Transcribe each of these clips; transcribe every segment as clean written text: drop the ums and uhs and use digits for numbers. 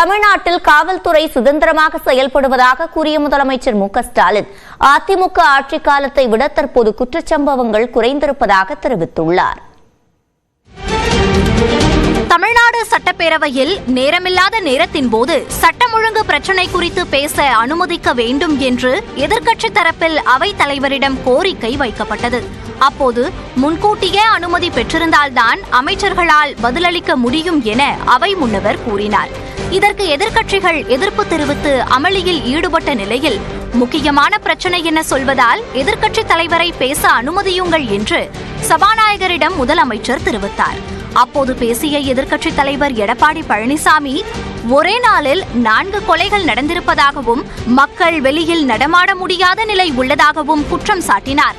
தமிழ்நாட்டில் காவல்துறை சுதந்திரமாக செயல்படுவதாக கூறிய முதலமைச்சர் மு.க.ஸ்டாலின், அதிமுக ஆட்சி காலத்தை விட தற்போது குற்றச்சம்பவங்கள் குறைந்திருப்பதாக தெரிவித்துள்ளார். தமிழ்நாடு சட்டப்பேரவையில் நேரமில்லாத நேரத்தின் போது சட்டம் ஒழுங்கு பிரச்சினை குறித்து பேச அனுமதிக்க வேண்டும் என்று எதிர்க்கட்சித் தரப்பில் அவைத் தலைவரிடம் கோரிக்கை வைக்கப்பட்டது. அப்போது முன்கூட்டியே அனுமதி பெற்றிருந்தால்தான் அமைச்சர்களால் பதிலளிக்க முடியும் என அவை முன்னவர் கூறினார். இதற்கு எதிர்க்கட்சிகள் எதிர்ப்பு தெரிவித்து அமளியில் ஈடுபட்ட நிலையில் முக்கியமான பிரச்சினை என சொல்வதால் எதிர்க்கட்சித் தலைவரை பேச அனுமதியுங்கள் என்று சபாநாயகரிடம் முதலமைச்சர் தெரிவித்தார். அப்போது பேசிய எதிர்க்கட்சித் தலைவர் எடப்பாடி பழனிசாமி, ஒரே நாளில் 4 கொலைகள் நடந்திருப்பதாகவும் மக்கள் வெளியில் நடமாட முடியாத நிலை உள்ளதாகவும் குற்றம் சாட்டினார்.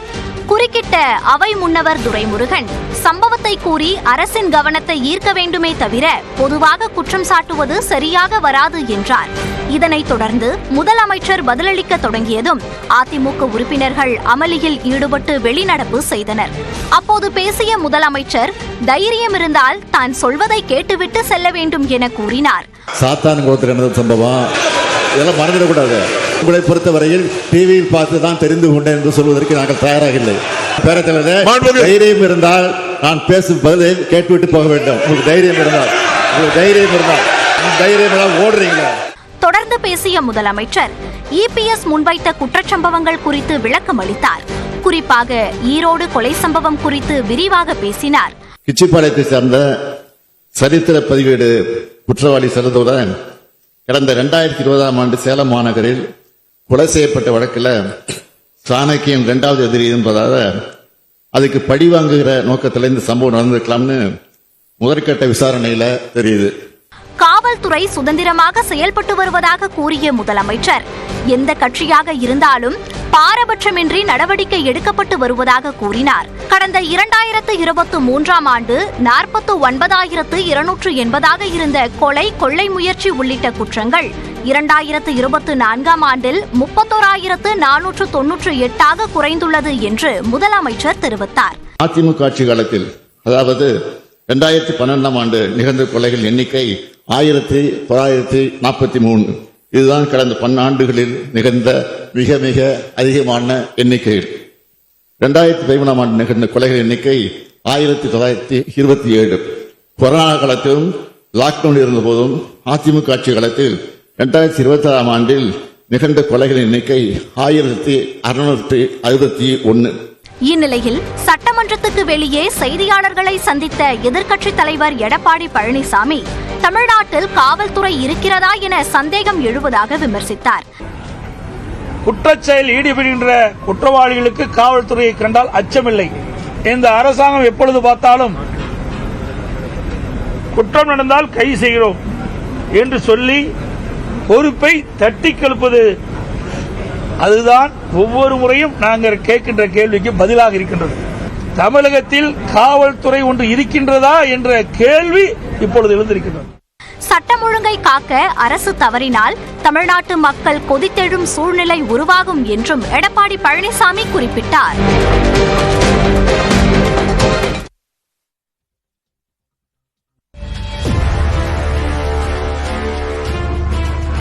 குறுக்கிட்ட அவை முன்னவர் துரைமுருகன், சம்பவத்தை கூறி அரசின் கவனத்தை ஈர்க்க வேண்டுமே தவிர பொதுவாக குற்றம் சாட்டுவது சரியாக வராது என்றார். இதனைத் தொடர்ந்து முதலமைச்சர் பதிலளிக்க தொடங்கியதும் அதிமுக உறுப்பினர்கள் அமளியில் ஈடுபட்டு வெளிநடப்பு செய்தனர். அப்போது பேசிய முதலமைச்சர், தைரியம் இருந்தால் தான் சொல்வதை கேட்டுவிட்டு செல்ல வேண்டும் என கூறினார். சம்பவம் இதெல்லாம் மறந்துடக்கூடாது. உங்களை பொறுத்தவரையில் டிவியில் பார்த்து தான் தெரிந்து கொண்டேன் என்று சொல்வதற்கு நாங்கள் தயாராக இல்லை. தைரியம் இருந்தால் நான் பேசும் பதிலை கேட்டுவிட்டு போக வேண்டும். உங்களுக்கு தைரியம் இருந்தால் ஓடுறீங்களா? தொடர்ந்து பேசிய முதலமைச்சர் இபிஎஸ் முன்வைத்த குற்றச்சம்பவங்கள் குறித்து விளக்கம் அளித்தார். குறிப்பாக ஈரோடு கொலை சம்பவம் குறித்து விரிவாக பேசினார். கிச்சிப்பாளையத்தை சார்ந்த சரித்திர பதிவேடு குற்றவாளி செல்வதுடன் கடந்த 2020ஆம் ஆண்டு சேலம் மாநகரில் கொலை செய்யப்பட்ட வழக்கில் சாணக்கியன் 2வது எதிரி என்பதாக அதுக்கு பழி வாங்குகிற நோக்கத்தில் இந்த சம்பவம் நடந்திருக்கலாம்னு முதற்கட்ட விசாரணையில தெரியுது. காவல்துறை சுதந்திரமாக செயல்பட்டு வருவதாக கூறிய முதலமைச்சர், எந்த கட்சியாக இருந்தாலும் பாரபட்சமின்றி நடவடிக்கை எடுக்கப்பட்டு வருவதாக கூறினார். கடந்த 2023ஆம் ஆண்டு 49,280 இருந்த கொலை, கொள்ளை முயற்சி உள்ளிட்ட குற்றங்கள் 2024ஆம் ஆண்டில் 31,498 குறைந்துள்ளது என்று முதலமைச்சர் தெரிவித்தார். அதிமுக ஆட்சி காலத்தில், அதாவது 2012ஆம் ஆண்டு நிகழ்ந்த கொலைகள் எண்ணிக்கை 1943. இதுதான் கடந்த 10 ஆண்டுகளில் நிகழ்ந்த மிக மிக அதிகமான எண்ணிக்கை. 2013ஆம் ஆண்டு நிகழ்ந்த கொலைகள் எண்ணிக்கை 1927. கொரோனா காலத்திலும் லாக்டவுன் இருந்த போதும் அதிமுக ஆட்சி காலத்தில் 2026ஆம் ஆண்டில் நிகழ்ந்த கொலைகளின் எண்ணிக்கை 1661. இந்நிலையில் சட்டமன்றத்துக்கு வெளியே செய்தியாளர்களை சந்தித்த எதிர்க்கட்சித் தலைவர் எடப்பாடி பழனிசாமி, தமிழ்நாட்டில் காவல்துறை இருக்கிறதா என சந்தேகம் எழுவதாக விமர்சித்தார். குற்றச்செயல் ஈடுபடுகின்ற குற்றவாளிகளுக்கு காவல்துறையை கண்டால் அச்சமில்லை. இந்த அரசாங்கம் எப்பொழுது பார்த்தாலும் குற்றம் நடந்தால் கைது செய்கிறோம் என்று சொல்லி பொறுப்பை தட்டி கெழுப்பது, அதுதான் ஒவ்வொரு முறையும் நாங்கள் கேட்கின்ற கேள்விக்கு பதிலாக இருக்கின்றது. தமிழகத்தில் காவல்துறை ஒன்று இருக்கின்றதா என்ற கேள்வி இப்பொழுது எழுந்திருக்கின்றது. சட்டம் ஒழுங்கை காக்க அரசு தவறினால் தமிழ்நாட்டு மக்கள் கொதித்தெழும் சூழ்நிலை உருவாகும் என்றும் எடப்பாடி பழனிசாமி குறிப்பிட்டார்.